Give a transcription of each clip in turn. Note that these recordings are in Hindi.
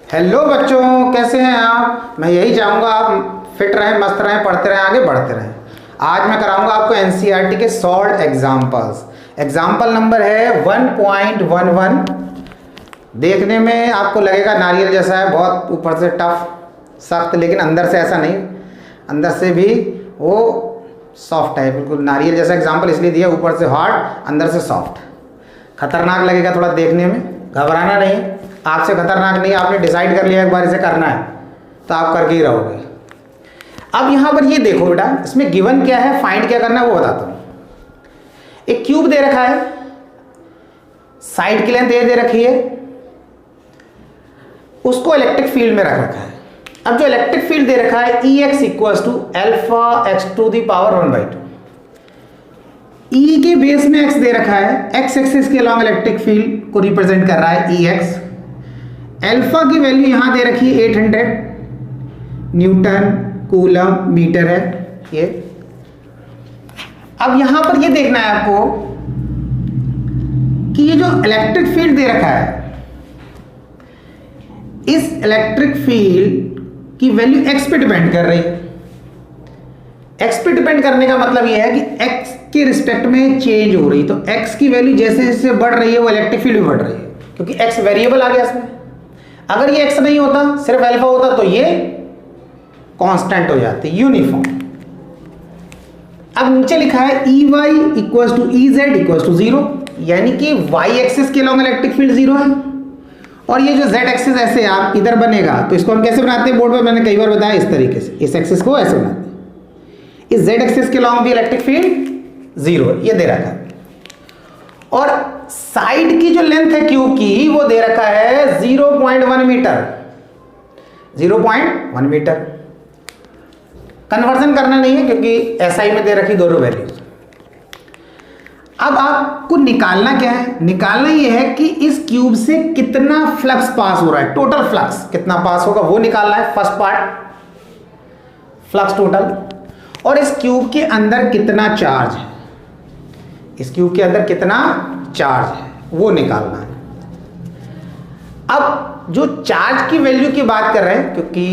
हेलो बच्चों, कैसे हैं आप। मैं यही चाहूँगा आप फिट रहें, मस्त रहें, पढ़ते रहें, आगे बढ़ते रहें। आज मैं कराऊंगा आपको एनसीईआरटी के सॉल्व एग्जाम्पल्स। एग्जाम्पल नंबर है 1.11। देखने में आपको लगेगा नारियल जैसा है, बहुत ऊपर से टफ सख्त, लेकिन अंदर से ऐसा नहीं, अंदर से भी वो सॉफ्ट है, बिल्कुल नारियल जैसा। एग्जाम्पल इसलिए दिया, ऊपर से हार्ड अंदर से सॉफ्ट। खतरनाक लगेगा थोड़ा देखने में, घबराना नहीं, आपसे खतरनाक नहीं। आपने डिसाइड कर लिया एक बार इसे करना है तो आप करके ही रहोगे। अब यहाँ पर ये देखो बेटा, इसमें गिवन क्या है, फाइंड क्या करना है वो बताता हूँ। एक क्यूब दे रखा है, साइड की लेंथ ए दे रखी है, उसको इलेक्ट्रिक फील्ड में रख रखा है। अब जो इलेक्ट्रिक फील्ड दे रखा है Ex equals to alpha x to the power 1/2। E के बेस में x दे रखा है, x एक्सिस के अलॉन्ग इलेक्ट्रिक फील्ड को रिप्रेजेंट कर रहा है Ex। अल्फा की वैल्यू यहां दे रखी है 800 न्यूटन कूलम मीटर है ये। अब यहां पर ये देखना है आपको कि ये जो इलेक्ट्रिक फील्ड दे रखा है, इस इलेक्ट्रिक फील्ड की वैल्यू x पे डिपेंड कर रही है। x पे डिपेंड करने का मतलब यह है कि x के रिस्पेक्ट में चेंज हो रही, तो x की वैल्यू जैसे जैसे बढ़ रही है वो इलेक्ट्रिक फील्ड भी बढ़ रही है, क्योंकि x वेरिएबल आ गया इसमें। अगर ये x नहीं होता, सिर्फ अल्फा होता, तो ये कांस्टेंट हो जाती, यूनिफॉर्म। अब नीचे लिखा है Ey equals to Ez equals to 0, यानी कि y एक्सिस के अलॉन्ग इलेक्ट्रिक फील्ड 0 है, और ये जो z एक्सिस ऐसे आप इधर बनेगा, तो इसको हम कैसे बनाते हैं बोर्ड पर, मैंने कई बार बताया इस तरीके से, इस एक्सिस को ऐसे बनाते हैं। इस z एक्सिस के अलॉन्ग भी इलेक्ट्रिक फील्ड 0 ये दे रखा है, और साइड की जो लेंथ है क्यूब की वो दे रखा है 0.1 मीटर। 0.1 मीटर कन्वर्जन करना नहीं है क्योंकि SI में दे रखी दोनों वैल्यूज। अब आपको निकालना क्या है, निकालना ये है कि इस क्यूब से कितना फ्लक्स पास हो रहा है, टोटल फ्लक्स कितना पास होगा वो निकालना है। फर्स्ट पार्ट फ्लक्स टोटल, और इस क्यूब के अंदर कितना चार्ज है, इस क्यूब के अंदर कितना चार्ज है वो निकालना है। अब जो चार्ज की वैल्यू की बात कर रहे हैं, क्योंकि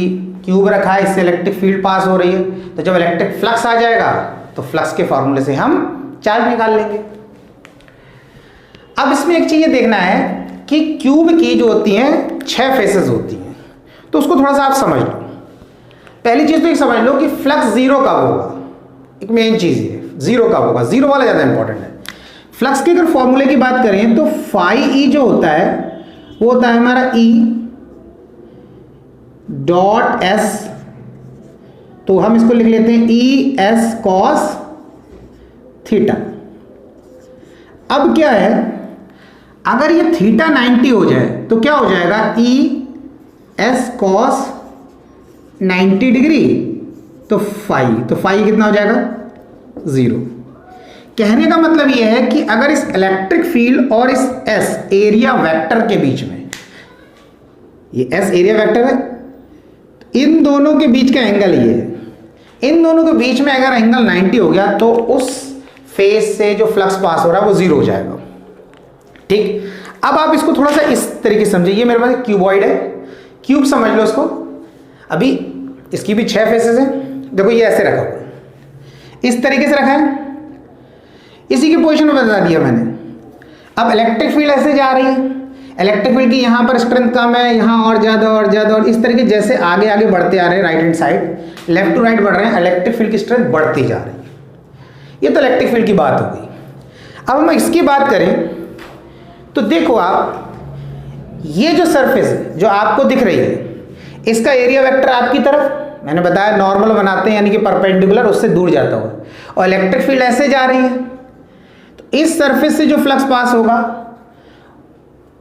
क्यूब रखा है, इससे इलेक्ट्रिक फील्ड पास हो रही है, तो जब इलेक्ट्रिक फ्लक्स आ जाएगा तो फ्लक्स के फॉर्मूले से हम चार्ज निकाल लेंगे। अब इसमें एक चीज ये देखना है कि क्यूब की जो होती हैं 6 फेसेस होती हैं, तो उसको थोड़ा सा आप समझ लो। पहली चीज तो एक समझ लो कि फ्लक्स 0 कब होगा, एक मेन चीज है 0 कब होगा, 0 वाला ज्यादा इंपॉर्टेंट है। फ्लक्स के अगर फॉर्मूले की बात करें तो फाई ई जो होता है वो होता है हमारा E डॉट S, तो हम इसको लिख लेते हैं E S cos थीटा। अब क्या है, अगर ये थीटा 90 हो जाए तो क्या हो जाएगा, E S cos 90 डिग्री, तो फाई कितना हो जाएगा 0। कहने का मतलब यह है कि अगर इस इलेक्ट्रिक फील्ड और इस S एरिया वेक्टर के बीच में, ये S एरिया वेक्टर है, इन दोनों के बीच का एंगल ये है, इन दोनों के बीच में अगर एंगल 90 हो गया तो उस फेस से जो फ्लक्स पास हो रहा है वो 0 हो जाएगा। ठीक, अब आप इसको थोड़ा सा इस तरीके से समझिए। मेरे पास क्यूबॉइड है, क्यूब समझ लो इसको। अभी इसकी भी 6 फेसेस हैं, देखो ये ऐसे रखा हुआ, इस तरीके से रखा है, इसी की पोजीशन में बता दिया मैंने। अब इलेक्ट्रिक फील्ड ऐसे जा रही है, इलेक्ट्रिक फील्ड की यहाँ पर स्ट्रेंथ कम है, यहाँ और ज़्यादा और ज़्यादा, और इस तरीके जैसे आगे आगे बढ़ते आ रहे हैं, right hand side left to right बढ़ रहे हैं, इलेक्ट्रिक फील्ड की स्ट्रेंथ बढ़ती जा रही है। ये तो इलेक्ट्रिक फील्ड की बात हो गई। अब हम इसकी बात करें तो देखो आप, ये जो सरफेस है जो आपको दिख रही है, इसका एरिया वेक्टर आपकी तरफ, मैंने बताया नॉर्मल बनाते हैं यानी कि परपेंडिकुलर, उससे दूर जाता हुआ, और इलेक्ट्रिक फील्ड ऐसे जा रही है, तो इस सरफेस से जो फ्लक्स पास होगा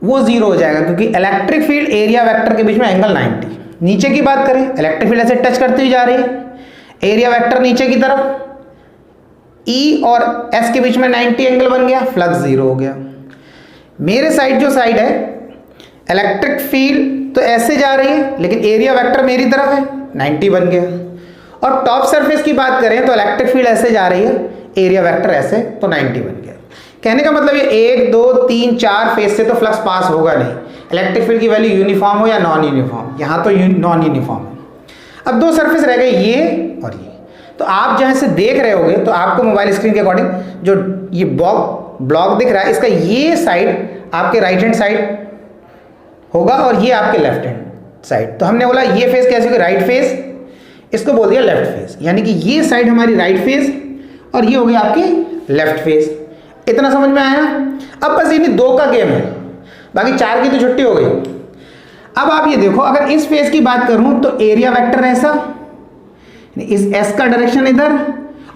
वो 0 हो जाएगा, क्योंकि इलेक्ट्रिक फील्ड एरिया वेक्टर के बीच में एंगल 90। नीचे की बात करें, इलेक्ट्रिक फील्ड ऐसे टच करती हुई जा रही है, एरिया वेक्टर नीचे की तरफ, E और S के बीच में 90 एंगल बन गया, फ्लक्स 0 हो गया। मेरे साइड जो साइड है, इलेक्ट्रिक फील्ड तो ऐसे जा रही है लेकिन एरिया वेक्टर मेरी तरफ है, 90 बन गया। और टॉप सरफेस की बात करें तो इलेक्ट्रिक फील्ड ऐसे जा रही है, एरिया वेक्टर ऐसे, तो 90 बन गया। कहने का मतलब ये 1 2 3 4 फेस से तो फ्लक्स पास होगा नहीं, इलेक्ट्रिक फील्ड की वैल्यू यूनिफॉर्म हो या नॉन यूनिफॉर्म, यहाँ तो नॉन यूनिफॉर्म है। अब दो सरफेस रह गए, ये और ये। तो आप जहाँ से देख रहे होगे तो आपको मोबाइल स्क्रीन के अकॉर्डिंग जो ये ब्लॉक दिख रहा है, इसका ये साइड आपके राइट हैंड साइड होगा और ये आपके लेफ्ट हैंड साइड। तो हमने बोला ये फेस कैसे होगी, राइट फेस, इसको बोल दिया लेफ्ट फेस, यानी कि ये साइड हमारी राइट फेस और ये हो गई आपकी लेफ्ट फेस। इतना समझ में आया? अब बस इन्हीं दो का गेम है, बाकी चार की तो छुट्टी हो गई। अब आप ये देखो, अगर इस फेस की बात करूं तो एरिया वेक्टर ऐसा, इस एस का डायरेक्शन इधर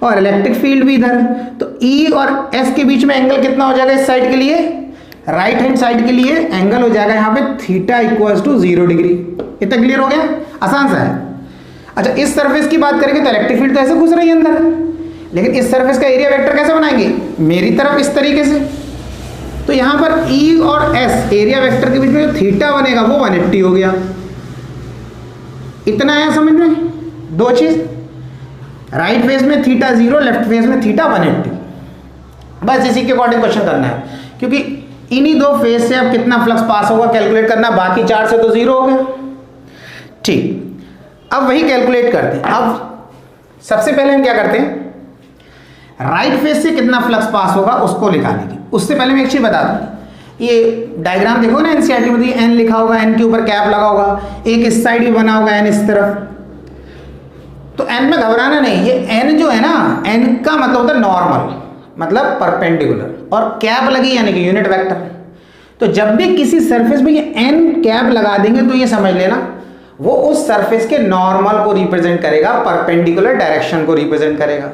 और इलेक्ट्रिक फील्ड भी इधर, तो ई और एस के बीच में एंगल कितना हो जाएगा इस साइड के लिए, राइट हैंड साइड के लिए एंगल हो जाएगा यहाँ पे थीटा इक्वल्स टू 0 डिग्री। इतना क्लियर हो गया? आसान सा है। अच्छा, इस सरफेस की बात करेंगे तो इलेक्ट्रिक फील्ड तो ऐसे घुस रही है अंदर, लेकिन इस सरफेस का एरिया वेक्टर कैसे बनाएंगे, मेरी तरफ इस तरीके से। तो यहाँ पर ई और एस एरिया वेक्टर के बीच में जो थीटा बनेगा वो 180 हो गया। इतना आया समझ में? दो चीज, राइट फेस में थीटा 0, लेफ्ट फेस में थीटा 180। बस इसी के अकॉर्डिंग क्वेश्चन करना है, क्योंकि इन्हीं दो फेस से अब कितना फ्लक्स पास होगा कैलकुलेट करना, बाकी चार से तो 0 हो गया। ठीक, अब वही कैलकुलेट करते हैं। अब सबसे पहले हम क्या करते हैं, राइट फेस से कितना फ्लक्स पास होगा उसको निकालेंगे। उससे पहले मैं एक चीज बता दूं, ये डायग्राम देखो ना एनसीईआरटी में, एन लिखा होगा, एन के ऊपर कैप लगा होगा, एक इस साइड भी बना होगा एन इस तरफ। तो एन में घबराना नहीं, ये एन जो है ना, एन का मतलब होता है नॉर्मल, मतलब परपेंडिकुलर, और कैप लगी यानी कि यूनिट वेक्टर। तो जब भी किसी सरफेस में ये एन कैप लगा देंगे तो ये समझ लेना वो उस सरफेस के नॉर्मल को रिप्रेजेंट करेगा, परपेंडिकुलर डायरेक्शन को रिप्रेजेंट करेगा।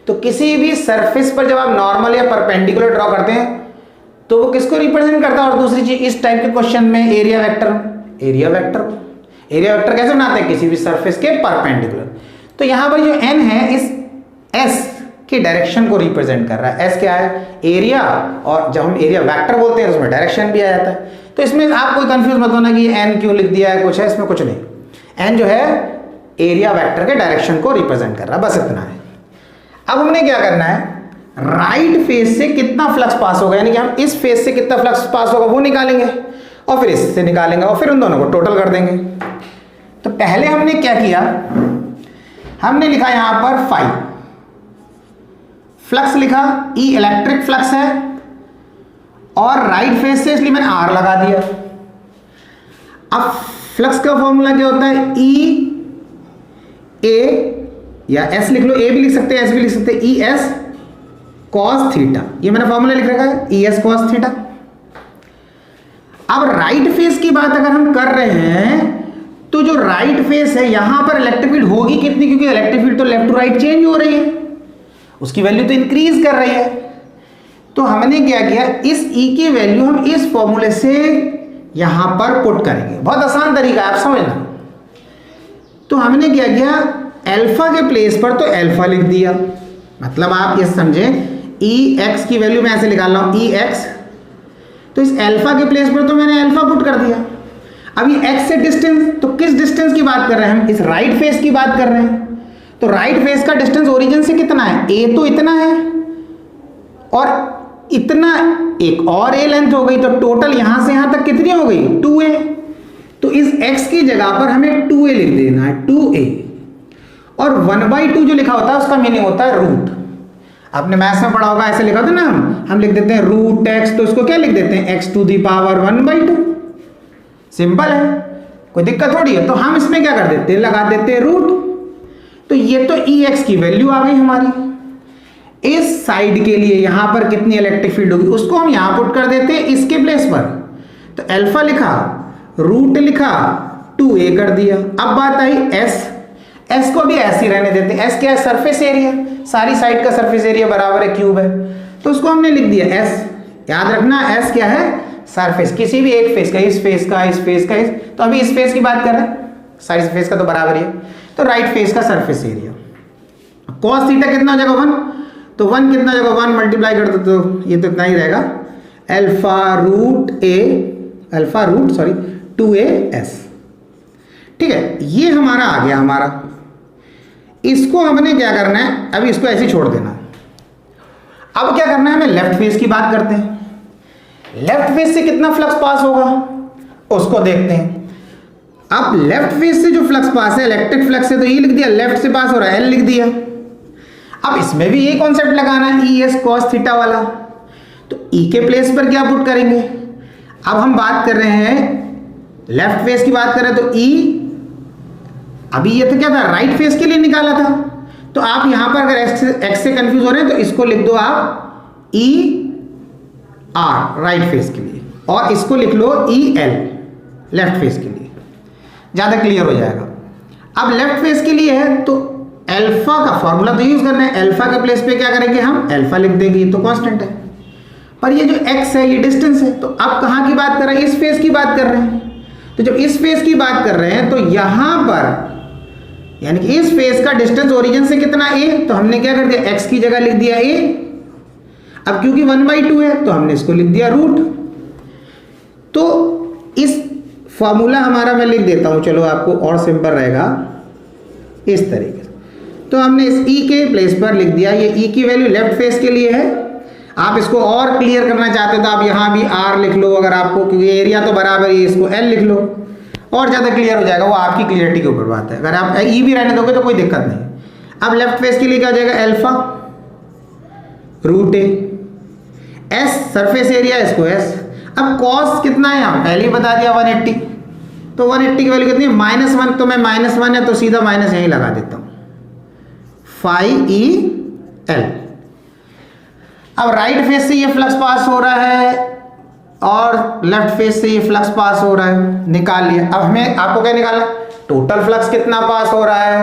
तो किसी भी सरफेस पर जब आप नॉर्मल या परपेंडिकुलर ड्रॉ करते हैं तो वो किसको रिप्रेजेंट करता है? और दूसरी चीज, इस टाइप के क्वेश्चन में एरिया वेक्टर, एरिया वेक्टर कैसे बनाते हैं, किसी भी सरफेस के परपेंडिकुलर। तो यहां पर जो एन है इस एस के डायरेक्शन को रिप्रेजेंट कर रहा है। एस क्या है? एरिया, और जब हम एरिया वेक्टर बोलते हैं उसमें डायरेक्शन भी आ जाता है। तो इसमें आप कोई कंफ्यूज मत होना कि एन क्यों लिख दिया है, कुछ है इसमें, कुछ नहीं। एन जो है एरिया वेक्टर के डायरेक्शन को रिप्रेजेंट कर रहा है, बस इतना है। अब हमने क्या करना है, राइट फेस से कितना फ्लक्स पास होगा, यानी कि हम इस फेस से कितना फ्लक्स पास होगा वो निकालेंगे, और फिर इससे निकालेंगे, और फिर उन दोनों को टोटल कर देंगे। तो पहले हमने क्या किया, हमने लिखा यहां पर फाई, फ्लक्स लिखा, ई इलेक्ट्रिक फ्लक्स है और राइट फेस से, इसलिए मैंने आर लगा दिया। अब फ्लक्स का फॉर्मूला क्या होता है, ई ए या एस लिख लो, ए भी लिख सकते हैं, एस भी लिख सकते हैं, ई एस कॉस थीटा, ये मैंने फॉर्मूला लिख रखा है, ई एस कॉस थीटा। अब राइट फेस की बात अगर हम कर रहे हैं तो जो राइट फेस है यहां पर इलेक्ट्रिक फील्ड होगी कितनी, क्योंकि इलेक्ट्रिक फील्ड तो लेफ्ट टू राइट चेंज हो रही है, उसकी वैल्यू तो इंक्रीज कर रही है। तो हमने क्या किया, इस ई की वैल्यू हम इस फॉर्मूले से यहां पर पुट करेंगे। बहुत आसान तरीका है, आप समझना। तो हमने क्या किया, अल्फा के प्लेस पर तो अल्फा लिख दिया, मतलब आप ये समझे ई एक्स की वैल्यू मैं ऐसे निकाल रहा हूं, ई एक्स, तो इस अल्फा के प्लेस पर तो मैंने अल्फा पुट कर दिया। अब ये एक्स से डिस्टेंस, तो किस डिस्टेंस की बात कर रहे हैं हम, इस राइट फेस की बात कर रहे हैं। तो राइट फेस का डिस्टेंस ओरिजिन से कितना है, ए तो इतना है और इतना एक और ए लेंथ हो गई, तो टोटल यहां से यहां तक कितनी हो गई, 2a। तो इस x की जगह पर हमें 2a लिख देना है, 2a। और 1/2 जो लिखा होता है उसका मीनिंग होता है रूट। आपने मैथ्स में पढ़ा होगा, ऐसे लिखा था ना, हम लिख देते हैं रूट x, तो इसको क्या लिख देते हैं, x to the power 1/2। Simple है, कोई दिक्कत थोड़ी है। तो हम इसमें क्या कर देते हैं, लगा देते हैं रूट। तो ये तो ex की वैल्यू आ गई हमारी। इस साइड के लिए यहां पर कितनी इलेक्ट्रिक फील्ड होगी उसको हम यहां पुट कर देते हैं इसके प्लेस पर। तो अल्फा लिखा, रूट लिखा, 2a कर दिया। अब बात आई s को भी ऐसे ही रहने देते हैं। s क्या है, सरफेस एरिया, सारी साइड का सरफेस एरिया बराबर है क्यूब है, तो उसको हमने लिख दिया s। याद रखना s क्या है, सरफेस, किसी भी एक फेस का, इस फेस का, इस फेस का, तो अभी इस फेस की बात कर रहे हैं, सारी फेस का तो बराबर ही है, तो राइट फेस का सरफेस एरिया। cos थीटा कितना हो जाएगा, 1, तो 1 कितना हो जाएगा, 1 मल्टीप्लाई कर दो तो ये तो इतना ही रहेगा, अल्फा रूट 2as। ठीक है, ये हमारा आ गया हमारा। इसको हमने क्या करना है, अभी इसको ऐसे छोड़ देना। अब क्या करना है, हमें लेफ्ट फेस की बात करते हैं। लेफ्ट फेस से कितना फ्लक्स पास होगा, उसको देखते हैं। अब लेफ्ट फेस से जो फ्लक्स पास है, इलेक्ट्रिक फ्लक्स है, तो ई लिख दिया, लेफ्ट से पास हो रहा है एल लिख दिया। अब इसमें भी यही कॉन्सेप्ट लगाना है, ई एस कॉस थीटा वाला। तो ई के प्लेस पर क्या पुट करेंगे? अब हम बात कर रहे हैं लेफ्ट फेस की बात कर रहे हैं, तो ई अभी ये तो क्या था, राइट फेस के लिए निकाला था। तो आप यहां पर अगर एक्स से कंफ्यूज हो रहे हैं तो इसको लिख दो आप ई आर राइट फेस के लिए, और इसको लिख लो ई एल लेफ्ट फेस के लिए, ज्यादा क्लियर हो जाएगा। अब लेफ्ट फेस के लिए है तो अल्फा का फॉर्मूला तो यूज करना है, अल्फा के प्लेस पे क्या करेंगे हम, अल्फा लिख देंगे, तो कांस्टेंट है। पर ये जो x है ये डिस्टेंस है, तो अब कहां की बात कर रहे हैं, इस फेस की बात कर रहे हैं। तो जब इस फेस की बात कर रहे हैं तो यहां पर यानी कि इस फेस का डिस्टेंस ओरिजिन से कितना a, तो हमने क्या कर दिया, x की जगह लिख दिया a। अब क्योंकि 1/2 है तो हमने इसको लिख दिया रूट। तो इस फॉर्मूला हमारा मैं लिख देता हूं, चलो आपको और सिंपल रहेगा इस तरीके से। तो हमने इस e के प्लेस पर लिख दिया, ये e की वैल्यू लेफ्ट फेस के लिए है। आप इसको और क्लियर करना चाहते हो तो आप यहां भी r लिख लो अगर आपको, क्योंकि एरिया तो बराबर ही, इसको l लिख लो और ज्यादा क्लियर हो जाएगा, वो आपकी क्लियरिटी के ऊपर बात है। अगर आप e भी रहने दोगे तो कोई दिक्कत नहीं। अब लेफ्ट फेस के लिए क्या हो जाएगा, अल्फा रूट ए, s सरफेस एरिया, इसको s। अब cos कितना है, हम पहले ही बता दिया 180, तो 180 की वैल्यू कितनी है, -1, तो मैं -1 है तो सीधा माइनस यहीं लगा देता हूं, फाई ई एल। अब राइट फेस से ये फ्लक्स पास हो रहा है और लेफ्ट फेस से ये फ्लक्स पास हो रहा है, निकाल लिया। अब हमें आपको क्या निकालना, टोटल फ्लक्स कितना पास हो रहा है।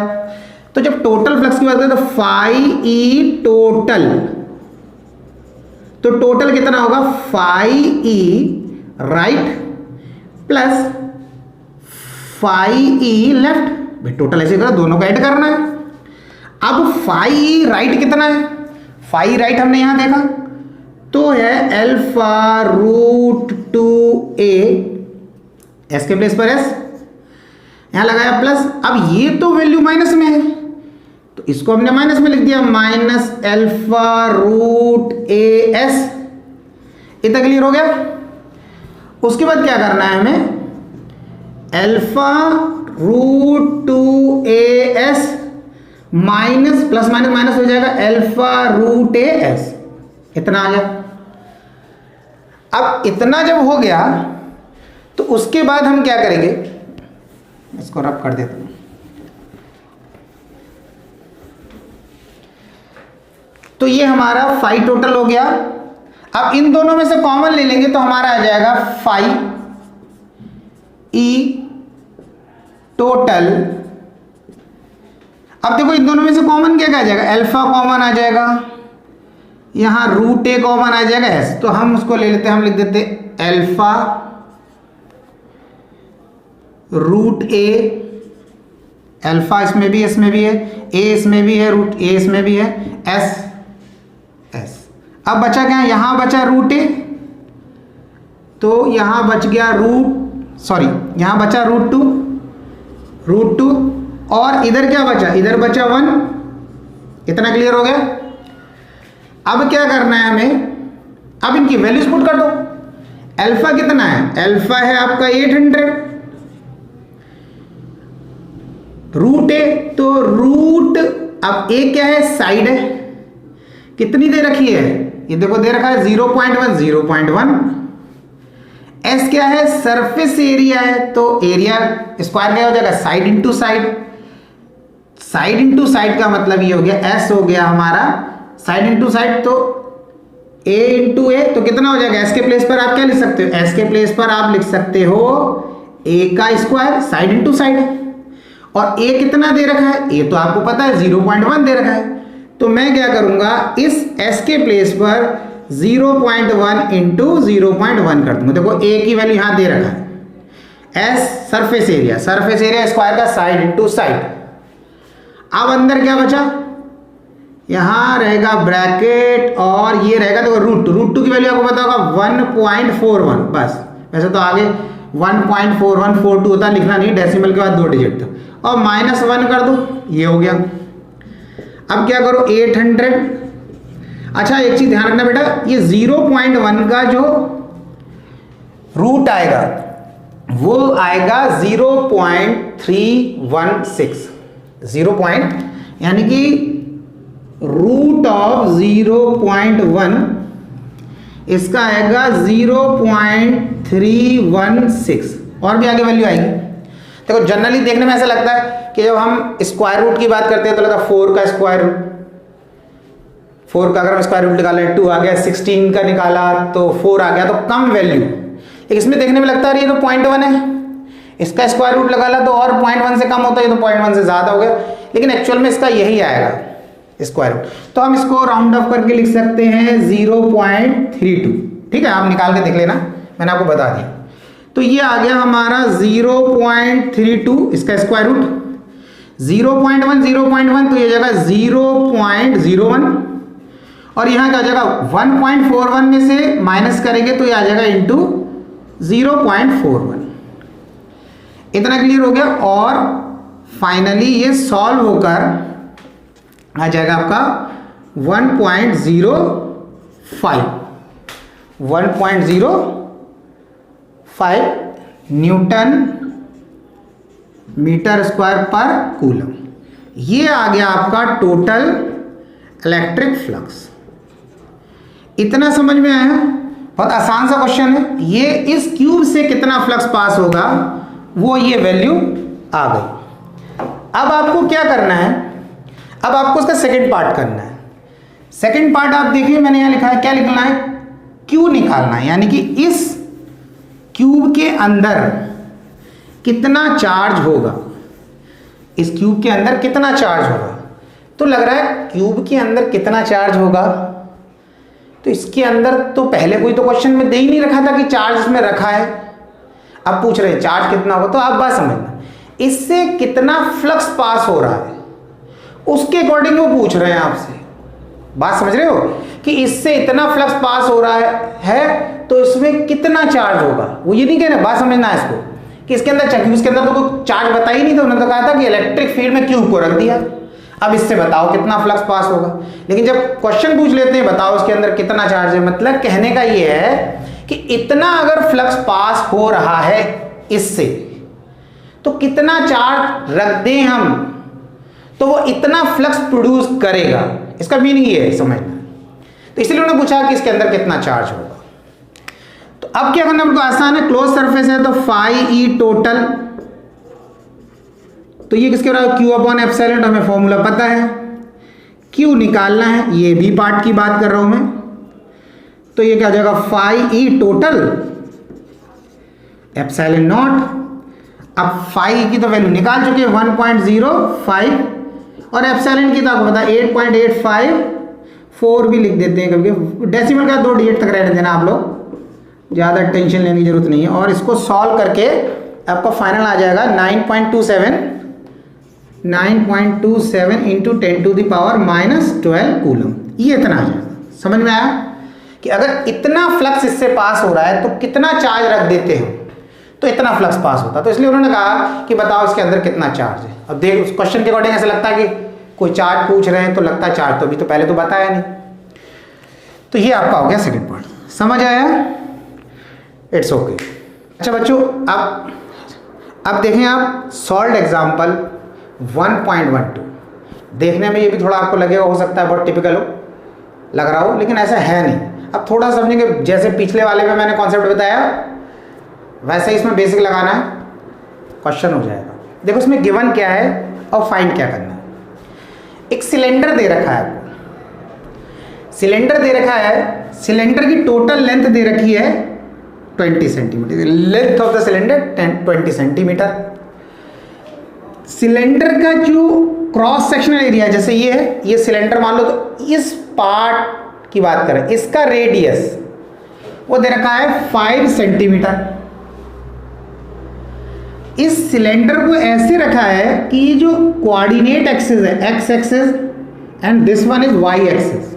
तो जब टोटल फ्लक्स की बात करें तो फाई ई टोटल, तो टोटल कितना होगा, phi E right plus phi E left. भाई टोटल ऐसे करो, दोनों का ऐड करना है। अब फाई ई राइट कितना है, फाई राइट हमने यहां देखा तो है अल्फा रूट 2a, एस के प्लेस पर एस, यहां लगाया प्लस। अब ये तो वैल्यू माइनस में है तो इसको हमने माइनस में लिख दिया, minus alpha root A S. इतना क्लियर हो गया। उसके बाद क्या करना है हमें, alpha root 2as minus plus minus minus हो जाएगा, अल्फा रूट ए एस। इतना आ गया। अब इतना जब हो गया तो उसके बाद हम क्या करेंगे, इसको रब कर देता हूं। तो ये हमारा फाई टोटल हो गया। अब इन दोनों में से कॉमन ले लेंगे तो हमारा आ जाएगा फाई ई टोटल। अब देखो इन दोनों में से कॉमन क्या क्या आ जाएगा, अल्फा कॉमन आ जाएगा, यहां रूट ए कॉमन आ जाएगा एस। तो हम उसको ले लेते हैं, हम लिख देते अल्फा रूट ए, अल्फा इसमें भी इसमें भी है, ए इसमें भी है, रूट ए इसमें भी है, एस एस। अब बचा क्या, यहां बचा रूट ए, तो यहां बच गया यहां बचा रूट टू, और इधर क्या बचा, इधर बचा 1। इतना क्लियर हो गया। अब क्या करना है हमें, अब इनकी वैल्यूज पुट कर दो। अल्फा कितना है, अल्फा है आपका 800, रूट ए, तो रूट, अब ए क्या है, साइड है, कितनी दे रखी है, ये देखो दे रखा है 0.1। एस क्या है, सरफेस एरिया है, तो एरिया स्क्वायर क्या हो जाएगा, side into side. Side into side का मतलब ये हो गया, एस हो गया हमारा साइड इंटू साइड, तो ए इंटू ए, तो कितना हो जाएगा, एस के प्लेस पर आप क्या लिख सकते हो, एस के प्लेस पर आप लिख सकते हो ए का स्क्वायर, साइड इंटू साइड। और ए कितना दे रखा है, ए तो आपको पता है 0.1 दे रखा है, तो मैं क्या करूंगा, इस एस के प्लेस पर 0.1 इंटू 0.1 कर दूंगा। देखो ए की वैल्यू यहां दे रखा है, एस सरफेस एरिया स्क्वायर का साइड इंटू साइड। अब अंदर क्या बचा, यहां रहेगा ब्रैकेट और ये रहेगा, देखो रूट टू की वैल्यू आपको पता होगा 1.41, बस। वैसे तो आगे 1.4142 होता, लिखना नहीं, डेसिमल के बाद 2 डिजिट था, और -1 कर दो, ये हो गया। अब क्या करो, 800। अच्छा एक चीज ध्यान रखना बेटा, ये 0.1 का जो रूट आएगा वो आएगा 0.316, 0 यानी कि रूट ऑफ 0.1 इसका आएगा 0.316, और भी आगे वैल्यू आएगी। देखो जनरली देखने में ऐसा लगता है कि जब हम स्क्वायर रूट की बात करते हैं तो लगता है 4 का स्क्वायर रूट, 4 का अगर हम स्क्वायर रूट निकालें 2 आ गया, 16 का निकाला तो 4 आ गया, तो कम वैल्यू। लेकिन इसमें देखने में लगता है ये तो 0.1 है, इसका स्क्वायर रूट लगा ला तो और 0.1 से कम होता है, ये तो 0.1 से ज़्यादा हो गया, लेकिन एक्चुअल में इसका यही आएगा स्क्वायर रूट। तो हम इसको राउंड अप करके लिख सकते हैं 0.32। ठीक है, आप निकाल के देख लेना, मैंने आपको बता दिया। तो ये आ गया हमारा 0.32, इसका स्क्वायर रूट 0.1 0.1 तो ये जाएगा 0.01, और यहाँ क्या आ जाएगा 1.41 में से माइनस करेंगे तो ये आ जाएगा इंटू 0.41। इतना क्लियर हो गया। और फाइनली ये सॉल्व होकर आ जाएगा आपका 1.05 न्यूटन मीटर स्क्वायर पर कूलम। ये आ गया आपका टोटल इलेक्ट्रिक फ्लक्स। इतना समझ में आया? बहुत आसान सा क्वेश्चन है ये। इस क्यूब से कितना फ्लक्स पास होगा वो ये वैल्यू आ गई। अब आपको क्या करना है, अब आपको उसका सेकंड पार्ट करना है। सेकंड पार्ट आप देखिए मैंने यहां लिखा है, क्या लिखना है, क्यू निकालना है, यानी कि इस क्यूब के अंदर कितना चार्ज होगा, इस क्यूब के अंदर कितना चार्ज होगा। तो लग रहा है क्यूब के अंदर कितना चार्ज होगा, तो इसके अंदर तो पहले कोई तो क्वेश्चन में दे ही नहीं रखा था कि चार्ज इसमें रखा है। अब पूछ रहे हैं चार्ज कितना होगा, तो आप बात समझना, इससे कितना फ्लक्स पास हो रहा है उसके अकॉर्डिंग वो पूछ रहे हैं आपसे। बात समझ रहे हो कि इससे इतना फ्लक्स पास हो रहा है तो इसमें कितना चार्ज होगा, वो ये नहीं कह रहे। बात समझना है इसको कि इसके अंदर इसके अंदर तो कोई चार्ज बता ही नहीं था, उन्होंने तो कहा था कि इलेक्ट्रिक फील्ड में क्यूब को रख दिया, अब इससे बताओ कितना फ्लक्स पास होगा। लेकिन जब क्वेश्चन पूछ लेते हैं बताओ इसके अंदर कितना चार्ज है, मतलब कहने का ये है कि इतना अगर फ्लक्स पास हो रहा है इससे तो कितना चार्ज रख दें हम तो वो इतना फ्लक्स प्रोड्यूस करेगा। इसका मीनिंग ये है समझना। तो इसलिए उन्होंने पूछा कि इसके अंदर कितना चार्ज होगा। तो अब क्या करना बिल्कुल आसान है, क्लोज सरफेस है तो फाई ई टोटल, तो ये किसके बराबर, क्यू अपॉन एप्सिलॉन, हमें फॉर्मूला पता है, क्यू निकालना है, ये भी पार्ट की बात कर रहा हूं मैं। तो ये क्या हो जाएगा phi E total epsilon not. अब फाई की तो वैल्यू निकाल चुके हैं 1.05 और एप्सिलॉन की तो आपको पता 8.854 भी लिख देते हैं कभी, डेसिमल का 2 डिजिट तक रहने देना आप लोग, ज़्यादा टेंशन लेने की जरूरत नहीं है। और इसको सॉल्व करके आपका फाइनल आ जाएगा 9.27 इंटू 10⁻⁻12 कूलम। ये इतना आ जाएगा। समझ में आया कि अगर इतना फ्लक्स इससे पास हो रहा है तो कितना चार्ज रख देते हैं तो इतना फ्लक्स पास होता। तो इसलिए उन्होंने कहा कि बताओ इसके अंदर कितना चार्ज है। अब देख उस क्वेश्चन के अकॉर्डिंग ऐसा लगता है कि कोई चार्ज पूछ रहे हैं तो लगता है चार्ज तो अभी तो पहले तो बताया नहीं। तो ये आपका हो गया सेकंड पार्ट। समझ आया? It's okay. अच्छा बच्चों अब देखें आप सॉल्व एग्जाम्पल 1.12। देखने में ये भी थोड़ा आपको लगेगा, हो सकता है बहुत टिपिकल हो, लग रहा हो, लेकिन ऐसा है नहीं। अब थोड़ा समझेंगे, जैसे पिछले वाले में मैंने कॉन्सेप्ट बताया वैसे ही इसमें बेसिक लगाना है, क्वेश्चन हो जाएगा। देखो इसमें गिवन क्या है और फाइंड क्या करना है। एक सिलेंडर दे रखा है आपको, सिलेंडर दे रखा है, सिलेंडर की टोटल लेंथ दे रखी है 20 centimetre, length of the cylinder 20 centimetre. Cylinder का जो क्रॉस सेक्शनल एरिया जैसे ये है, ये सिलेंडर मान लो, तो इस पार्ट की बात करें, इसका रेडियस वो दे रखा है 5 सेंटीमीटर। इस सिलेंडर को ऐसे रखा है कि ये जो कोऑर्डिनेट एक्सिस है X axis and this one is Y axis,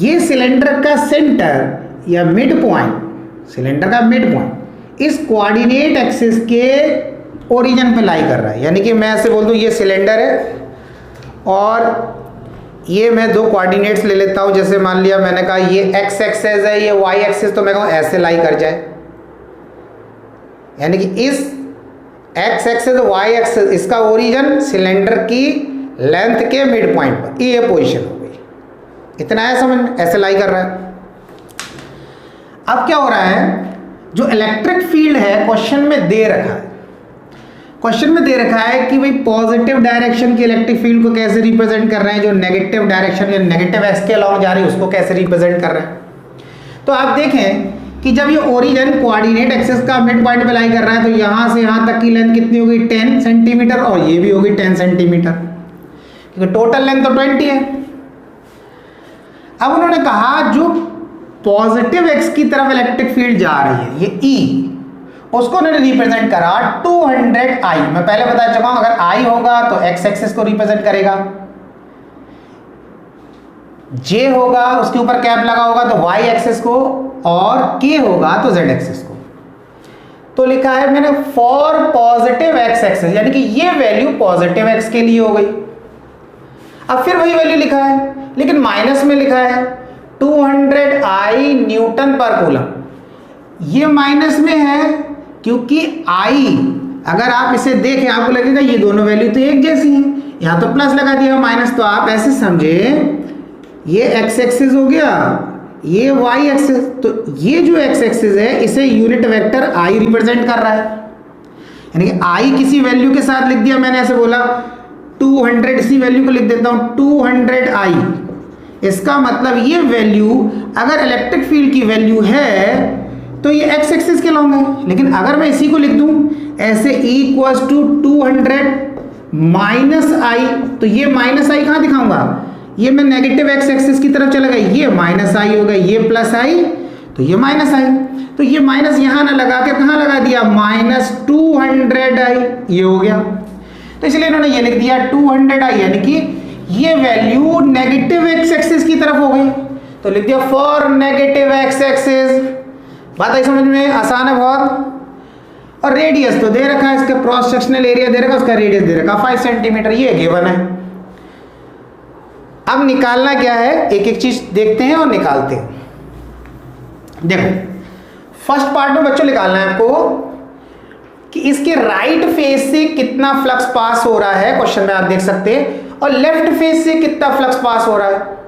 ये सिलेंडर का सेंटर या मिड पॉइंट, सिलेंडर का मिड पॉइंट इस कोऑर्डिनेट एक्सिस के ओरिजिन पे लाई कर रहा है। यानी कि मैं ऐसे बोल दूं ये सिलेंडर है और ये मैं 2 कोऑर्डिनेट्स ले लेता हूं, जैसे मान लिया मैंने कहा ये एक्स एक्सिस है, ये वाई एक्सिस, तो मैं कहूँ ऐसे लाई कर जाए, यानी कि इस एक्स एक्सिस वाई एक्सिस, इसका ओरिजिन सिलेंडर की लेंथ के मिड पॉइंट पर, ये पोजीशन हो गई। इतना है समझ में, ऐसे लाई कर रहा है। अब क्या हो रहा है, जो इलेक्ट्रिक फील्ड है क्वेश्चन में दे रखा है, क्वेश्चन में दे रखा है कि भाई पॉजिटिव डायरेक्शन की इलेक्ट्रिक फील्ड को कैसे रिप्रेजेंट कर रहे हैं, जो नेगेटिव डायरेक्शन या नेगेटिव एक्स के अलाउंग जा रही है उसको कैसे रिप्रेजेंट कर रहे हैं। तो आप देखें कि जब ये ओरिजिन कोऑर्डिनेट एक्सिस का मिड पॉइंट पे लाई कर रहा है तो यहां से यहां तक की लेंथ कितनी होगी 10 सेंटीमीटर, और ये भी होगी 10 सेंटीमीटर, क्योंकि टोटल लेंथ तो 20 है। अब उन्होंने कहा जो पॉजिटिव एक्स की तरफ इलेक्ट्रिक फील्ड जा रही है, ये ई, उसको उन्होंने रिप्रेजेंट करा 200 आई। मैं पहले बता चुका हूं, अगर आई होगा तो एक्स एक्सिस को रिप्रेजेंट करेगा, जे होगा उसके ऊपर कैप लगा होगा तो वाई एक्सिस को, और के होगा तो जेड एक्सिस को। तो लिखा है मैंने फॉर पॉजिटिव एक्स एक्सिस, यानी कि ये वैल्यू पॉजिटिव एक्स के लिए हो गई। अब फिर वही वैल्यू लिखा है लेकिन माइनस में लिखा है 200 आई न्यूटन पर कूलम। ये माइनस में है क्योंकि आई, अगर आप इसे देखें आपको लगेगा ये दोनों वैल्यू तो एक जैसी हैं, यहां तो प्लस लगा दिया माइनस, तो आप ऐसे समझे ये एक्स एक्सिस हो गया, ये वाई एक्सिस, तो ये जो एक्स एक्सिस है इसे यूनिट वेक्टर आई रिप्रेजेंट कर रहा है। यानी कि आई किसी वैल्यू के साथ लिख दिया मैंने, ऐसे बोला 200, इसी वैल्यू को लिख देता हूं 200 आई। इसका मतलब ये वैल्यू अगर इलेक्ट्रिक फील्ड की वैल्यू है तो ये एक्स एक्सिस के लॉन्ग है। लेकिन अगर मैं इसी को लिख दूं ऐसे इक्वल्स टू 200 माइनस आई, तो ये माइनस आई कहां दिखाऊंगा, ये मैं नेगेटिव एक्स एक्सिस की तरफ चला गया, ये माइनस आई हो गया, ये प्लस आई तो ये माइनस आई, तो ये माइनस यहां ना लगा के कहां लगा दिया -200 आई, ये हो गया। तो इसलिए इन्होंने ये लिख दिया 200 आई, यानी कि ये वैल्यू नेगेटिव एक्स एक्सिस की तरफ हो गई, तो लिख दिया फॉर नेगेटिव एक्स एक्सिस। बात आई समझ में, आसान है बहुत। और रेडियस तो दे रखा है, इसका क्रॉस सेक्शनल एरिया दे रखा, उसका रेडियस दे रखा 5 सेंटीमीटर, ये गिवन है। अब निकालना क्या है, एक एक चीज देखते हैं और निकालते हैं। देखो फर्स्ट पार्ट में बच्चों निकालना है आपको कि इसके राइट फेस से कितना फ्लक्स पास हो रहा है, क्वेश्चन में आप देख सकते हैं, और लेफ्ट फेस से कितना फ्लक्स पास हो रहा है।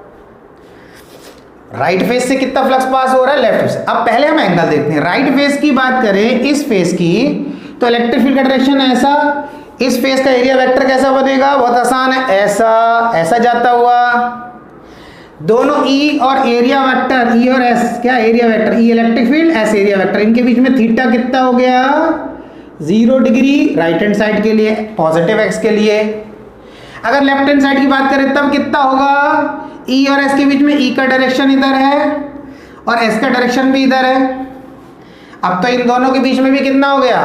राइट फेस से कितना फ्लक्स पास हो रहा है, लेफ्ट से। अब पहले हम एंगल देखते हैं। राइट फेस की बात करें, इस फेस की, तो इलेक्ट्रिक फील्ड का डायरेक्शन ऐसा, इस फेस का एरिया वेक्टर कैसा बनेगा, बहुत आसान है, ऐसा ऐसा जाता हुआ। दोनों ई और एरिया वेक्टर, ई और एस क्या area vector, E electric field, S area vector, इनके बीच में थीटा कितना हो गया 0 डिग्री राइट हैंड साइड के लिए, पॉजिटिव एक्स के लिए। अगर लेफ्ट हैंड साइड की बात करें तब कितना होगा, ई और एस के बीच में ई का डायरेक्शन इधर है और एस का डायरेक्शन भी इधर है। अब तो इन दोनों के बीच में भी कितना हो गया,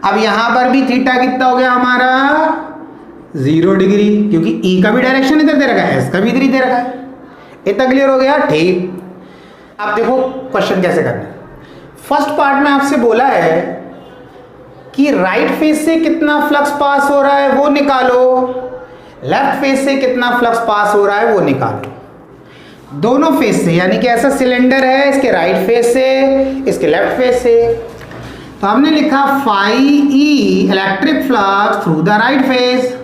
अब यहां पर भी थीटा कितना हो गया हमारा 0 डिग्री, क्योंकि ई का भी डायरेक्शन इधर दे रखा है, एस का भी इधर ही दे रखा है। इतना क्लियर हो गया, ठीक। अब देखो क्वेश्चन कैसे करना है। फर्स्ट पार्ट में आपसे बोला है कि राइट फेस से कितना फ्लक्स पास हो रहा है वो निकालो, लेफ्ट फेस से कितना फ्लक्स पास हो रहा है वो निकालो। दोनों फेस से, यानी कि ऐसा सिलेंडर है, इसके राइट फेस से, इसके लेफ्ट फेस से। तो हमने लिखा phi E electric flux through the right face.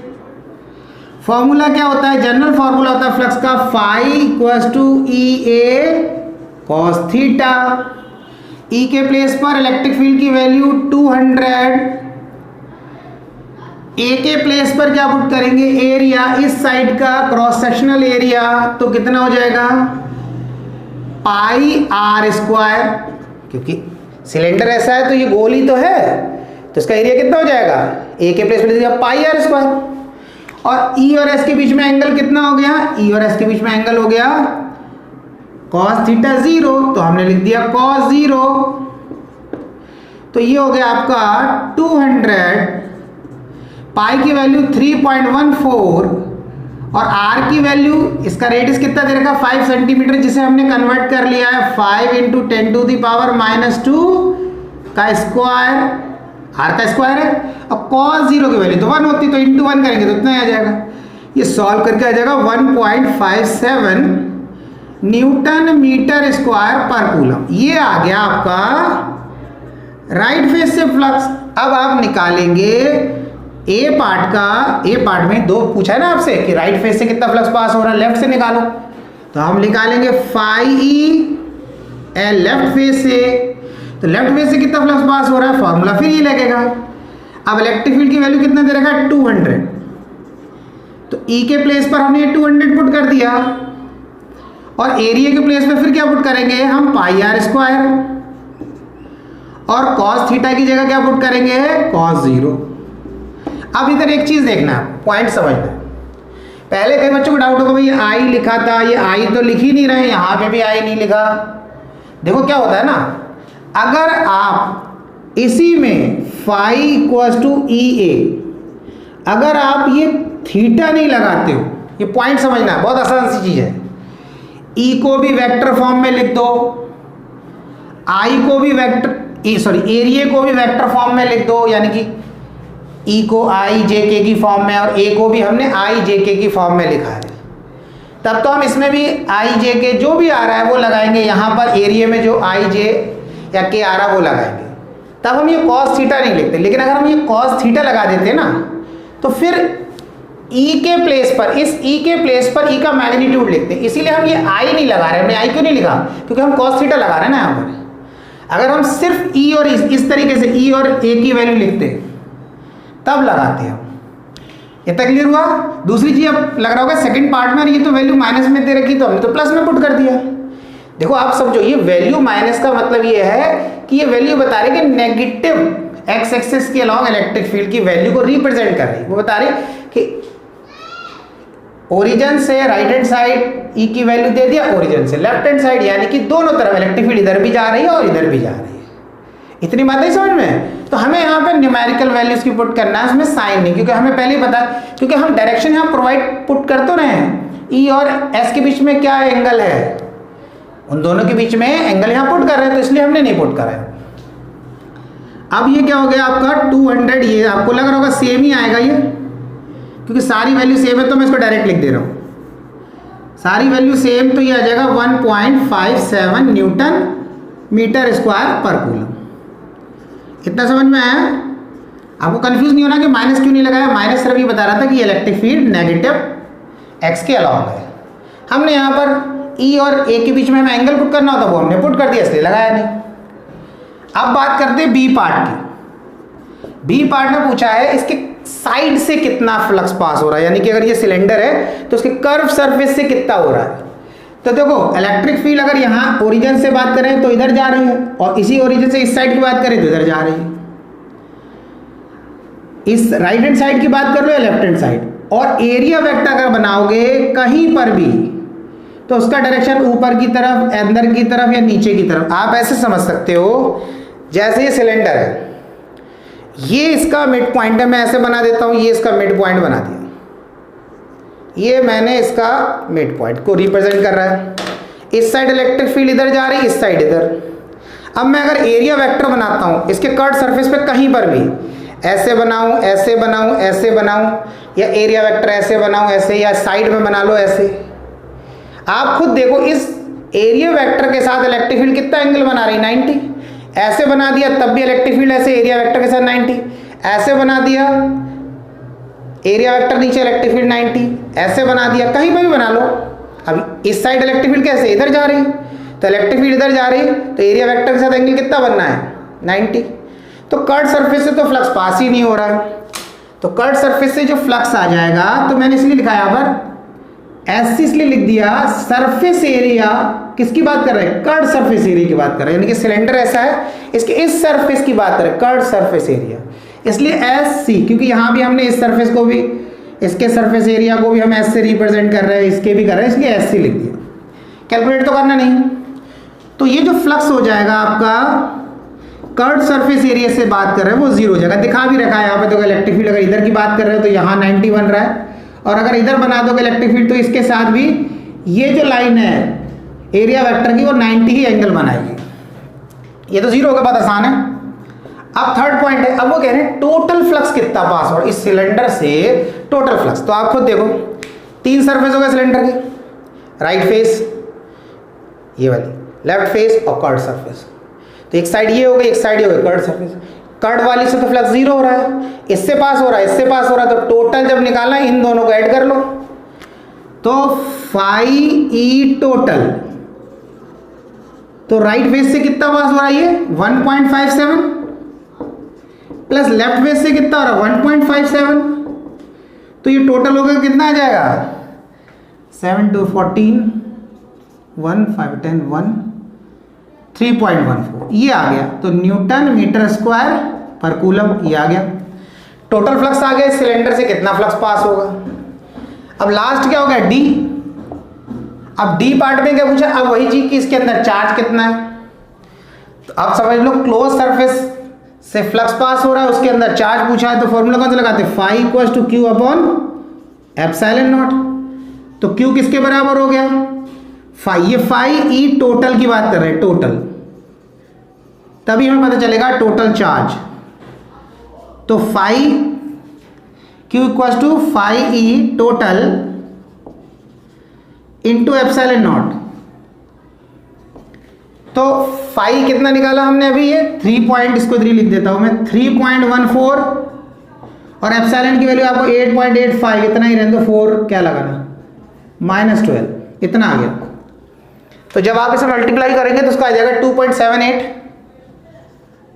Formula क्या होता है, जनरल फॉर्मूला होता है फ्लक्स का, phi equals to E A cos theta. E के प्लेस पर इलेक्ट्रिक फील्ड की वैल्यू 200, ए के प्लेस पर क्या पुट करेंगे, एरिया, इस साइड का क्रॉस सेक्शनल एरिया, तो कितना हो जाएगा पाई आर स्क्वायर, क्योंकि सिलेंडर ऐसा है तो ये गोल ही तो है, तो इसका एरिया कितना हो जाएगा, ए के प्लेस पर पाई आर स्क्वायर। और ई और एस के बीच में एंगल कितना हो गया, ई और एस के बीच में एंगल हो गया कॉस थीटा 0, तो हमने लिख दिया कॉस 0। तो ये हो गया आपका 200, पाई की वैल्यू 3.14 और आर की वैल्यू, इसका रेडियस कितना दे रखा 5 सेंटीमीटर, जिसे हमने कन्वर्ट कर लिया है 5 × 10⁻⁻² का स्क्वायर, आर का स्क्वायर है। और cos 0 की वैल्यू तो 1 होती, तो इंटू 1 करेंगे तो इतना आ जाएगा। ये सॉल्व करके आ जाएगा 1.57 न्यूटन मीटर स्क्वायर पर कूलम। ये आ गया आपका राइट फेस से फ्लक्स। अब आप निकालेंगे ए पार्ट में दो पूछा है ना आपसे कि राइट फेस से कितना फ्लक्स पास हो रहा है, लेफ्ट से निकालो। तो हम निकालेंगे phi E L left face से। तो लेफ्ट फेस से कितना फ्लक्स पास हो रहा है, फॉर्मूला फिर ये लगेगा। अब इलेक्ट्रिक फील्ड की वैल्यू कितना दे रखा है, 200। तो ई के प्लेस पर हमने 200 पुट कर दिया और एरिया के प्लेस पे फिर क्या पुट करेंगे हम, पाई आर स्क्वायर, और कॉस थीटा की जगह क्या पुट करेंगे, कॉस 0। अब इधर एक चीज देखना, पॉइंट समझना। पहले कई बच्चों को डाउट होगा भाई ये आई लिखा था, ये आई तो लिख ही नहीं रहे, यहां पे भी आई नहीं लिखा। देखो क्या होता है ना, अगर आप इसी में फाई इक्वल्स टू ई ए, अगर आप ये थीटा नहीं लगाते हो, ये पॉइंट समझना है, बहुत आसान सी चीज है। ई को भी वेक्टर फॉर्म में लिख दो, आई को भी एरिया को भी वेक्टर फॉर्म में लिख दो, यानी कि ई को आई जे के की फॉर्म में और ए को भी हमने आई जे के की फॉर्म में लिखा है। तब तो हम इसमें भी आई जे के जो भी आ रहा है वो लगाएंगे, यहाँ पर एरिया में जो आई जे या के आ रहा है वो लगाएंगे। तब हम ये कॉस थीटा नहीं लिखते। लेकिन अगर हम ये कॉस थीटा लगा देते ना, तो फिर ई के प्लेस पर, इस ई के प्लेस पर ई का मैग्नीट्यूड लिखते हैं। इसीलिए हम ये आई नहीं लगा रहे। हमने आई क्यों नहीं लिखा, क्योंकि हम कॉस थीटा लगा रहे हैं ना यहाँ पर। अगर हम सिर्फ ई और इस तरीके से ई और ए की वैल्यू लिखते तब लगाते हैं। इतना क्लियर हुआ। दूसरी चीज अब लग रहा होगा सेकंड पार्ट में, ये तो वैल्यू माइनस में दे रखी, तो हमने तो प्लस में पुट कर दिया। देखो आप समझो, ये वैल्यू माइनस का मतलब ये है कि ये वैल्यू बता रही है कि नेगेटिव एक्स एक्सिस के अलॉन्ग इलेक्ट्रिक फील्ड की वैल्यू को रिप्रेजेंट कर रही है। वो बता रही कि ओरिजिन से राइट हैंड साइड ई की वैल्यू दे दिया, ओरिजिन से लेफ्ट हैंड साइड, यानी कि दोनों तरफ इलेक्ट्रिक फील्ड इधर भी जा रही है और इधर भी जा रही है। इतनी बात है समझ में। तो हमें यहाँ पे न्यूमेरिकल वैल्यूज की पुट करना है, उसमें साइन नहीं, क्योंकि हमें पहले ही पता, क्योंकि हम डायरेक्शन यहाँ प्रोवाइड पुट कर तो रहे हैं। ई और एस के बीच में क्या एंगल है, उन दोनों के बीच में एंगल यहाँ पुट कर रहे हैं, तो इसलिए हमने नहीं पुट करा है। अब ये क्या हो गया आपका 200, ये आपको लग रहा होगा सेम ही आएगा ये, क्योंकि सारी वैल्यू सेम है, तो मैं इसको डायरेक्ट लिख दे रहा हूँ। सारी वैल्यू सेम, तो ये आ जाएगा 1.57 न्यूटन मीटर स्क्वायर पर कूलम। इतना समझ में आया। आपको कंफ्यूज नहीं होना कि माइनस क्यों नहीं लगाया। माइनस सिर्फ ये बता रहा था कि इलेक्ट्रिक फील्ड नेगेटिव एक्स के अलॉन्ग है। हमने यहाँ पर ई और ए के बीच में हमें एंगल पुट करना होता, वो हमने पुट कर दिया, इसलिए लगाया नहीं। अब बात करते हैं बी पार्ट की। बी पार्ट में पूछा है इसके साइड से कितना फ्लक्स पास हो रहा है, यानी कि अगर ये सिलेंडर है तो उसके कर्व सरफेस से कितना हो रहा है। तो देखो इलेक्ट्रिक फील्ड अगर यहाँ ओरिजिन से बात करें तो इधर जा रही है, और इसी ओरिजिन से इस साइड की बात करें तो इधर जा रही है। इस राइट हैंड साइड की बात कर लो या लेफ्ट हैंड साइड। और एरिया वेक्टर अगर बनाओगे कहीं पर भी, तो उसका डायरेक्शन ऊपर की तरफ, अंदर की तरफ या नीचे की तरफ। आप ऐसे समझ सकते हो, जैसे ये सिलेंडर है, ये इसका मिड पॉइंट है, मैं ऐसे बना देता हूं, ये इसका मिड पॉइंट बना दिया, ये मैंने इसका मिड पॉइंट को रिप्रेजेंट कर रहा है। इस साइड इलेक्ट्रिक फील्ड इधर जा रही है, इस साइड इधर। अब मैं अगर एरिया वेक्टर बनाता हूं इसके कर्व सरफेस पे कहीं पर भी, ऐसे बनाऊं, ऐसे बनाऊं, ऐसे बनाऊं, या एरिया वेक्टर ऐसे बनाऊं, ऐसे, या साइड में बना लो ऐसे। आप खुद देखो इस एरिया वेक्टर के साथ इलेक्ट्रिक फील्ड कितना एंगल बना रही, 90। ऐसे बना दिया तब भी इलेक्ट्रिक फील्ड ऐसे, एरिया वेक्टर के साथ 90। ऐसे बना दिया, एरिया वेक्टर नीचे, इलेक्ट्रिक फील्ड 90। ऐसे बना दिया, कहीं पर भी बना लो। अब इस साइड इलेक्ट्रिक फील्ड कैसे, इधर जा रही, तो इलेक्ट्रिक फील्ड इधर जा रही, तो एरिया वेक्टर के साथ एंगल कितना बनना है, 90। तो कर्व सरफेस से तो फ्लक्स पास ही नहीं हो रहा है, तो कर्व सरफेस से जो फ्लक्स आ जाएगा, तो मैंने इसलिए लिखा यहाँ पर ऐसे, इसलिए लिख दिया सरफेस एरिया। किसकी बात कर रहे हैं, कर्व सरफेस एरिया की बात कर रहे हैं, यानी कि सिलेंडर ऐसा है, इसके इस सरफेस की बात कर रहे हैं, कर्व सरफेस एरिया। इसलिए एस सी, क्योंकि यहाँ भी हमने इस सरफेस को भी, इसके सरफेस एरिया को भी हम एस से रिप्रेजेंट कर रहे हैं, इसके भी कर रहे हैं, इसलिए एस सी लिख दिया। कैलकुलेट तो करना नहीं। तो ये जो फ्लक्स हो जाएगा आपका कर्व सरफेस एरिया से बात कर रहे हैं, वो 0 हो जाएगा। दिखा भी रखा है यहाँ पे, तो इलेक्ट्रिक फील्ड अगर इधर की बात कर रहे हो तो यहाँ 90 बन रहा है, और अगर इधर बना दोगे इलेक्ट्रिक फील्ड तो इसके साथ भी ये जो लाइन है एरिया वेक्टर की, वो 90 ही एंगल बनाएगी। ये तो 0 होगा, बहुत आसान है। अब थर्ड पॉइंट है, अब वो कह रहे हैं टोटल फ्लक्स कितना पास हो इस सिलेंडर से, टोटल फ्लक्स। तो आप खुद देखो, 3 सरफेस हो गए सिलेंडर के, राइट फेस ये वाली, लेफ्ट फेस और कर्व सरफेस। तो एक साइड ये हो गई, एक साइड ये हो गई, कर्ड सरफेस। कर्ड वाली से तो फ्लक्स जीरो हो रहा है, इससे पास हो रहा है, इससे पास हो रहा है, तो टोटल जब निकालना है इन दोनों को ऐड कर लो। तो फाई ई टोटल, तो राइट फेज से कितना पास हो रहा है ये 1.57 प्लस लेफ्ट फेज से कितना हो रहा है 1.57, तो ये टोटल होकर कितना आ जाएगा 7 2 14 1 5 10 1 3.14 ये आ गया। तो न्यूटन मीटर स्क्वायर पर कूलम ये आ गया। टोटल फ्लक्स आ गया, सिलेंडर से कितना फ्लक्स पास होगा। अब लास्ट क्या हो गया डी। अब डी पार्ट में क्या पूछा, अब वही चीज कि इसके अंदर चार्ज कितना है। तो अब समझ लो क्लोज सरफेस से फ्लक्स पास हो रहा है, उसके अंदर चार्ज पूछा है, तो फॉर्मूला कौन सा लगाते हैं, phi equals to Q upon epsilon not. तो क्यू किसके बराबर हो गया फाई, ये फाई ई टोटल की बात कर रहे हैं, टोटल, तभी हमें पता चलेगा टोटल चार्ज। तो phi Q equals to phi E total into epsilon not. तो फाई कितना निकाला हमने अभी, ये 3 लिख देता हूं मैं 3.14 और एप्सिलॉन की वैल्यू आपको 8.85, इतना ही रहने दो, 4 क्या लगाना -12, इतना आ गया। तो जब आप इसे मल्टीप्लाई करेंगे तो उसका आ जाएगा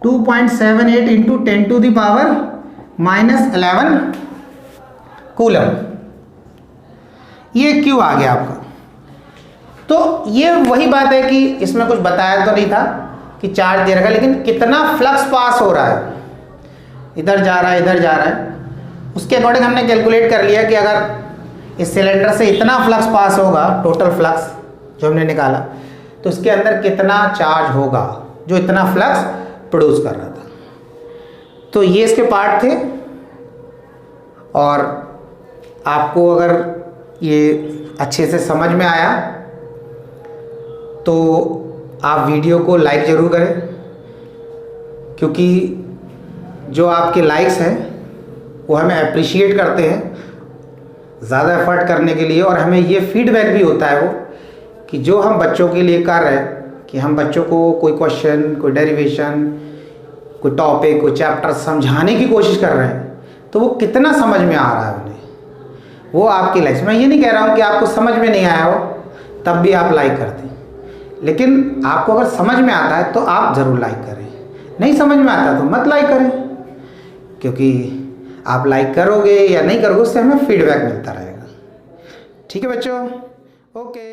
2.78 into 10 to the power -11 coulomb, ये क्यू आ गया आपका। तो ये वही बात है कि इसमें कुछ बताया तो नहीं था कि चार्ज दे रखा है, लेकिन कितना फ्लक्स पास हो रहा है, इधर जा रहा है इधर जा रहा है, उसके अकॉर्डिंग हमने कैलकुलेट कर लिया कि अगर इस सिलेंडर से इतना फ्लक्स पास होगा, टोटल फ्लक्स जो हमने निकाला, तो इसके अंदर कितना चार्ज होगा जो इतना फ्लक्स प्रोड्यूस कर रहा था। तो ये इसके पार्ट थे। और आपको अगर ये अच्छे से समझ में आया तो आप वीडियो को लाइक ज़रूर करें, क्योंकि जो आपके लाइक्स हैं वो हमें अप्रिशिएट करते हैं ज़्यादा एफर्ट करने के लिए, और हमें ये फीडबैक भी होता है वो कि जो हम बच्चों के लिए कर रहे हैं, कि हम बच्चों को कोई क्वेश्चन, कोई डेरिवेशन, कोई टॉपिक, कोई चैप्टर समझाने की कोशिश कर रहे हैं, तो वो कितना समझ में आ रहा है उन्हें, वो आपकी लाइक्स। मैं ये नहीं कह रहा हूँ कि आपको समझ में नहीं आया हो तब भी आप लाइक कर दें, लेकिन आपको अगर समझ में आता है तो आप ज़रूर लाइक करें, नहीं समझ में आता तो मत लाइक करें, क्योंकि आप लाइक करोगे या नहीं करोगे उससे हमें फीडबैक मिलता रहेगा। ठीक है बच्चों, ओके।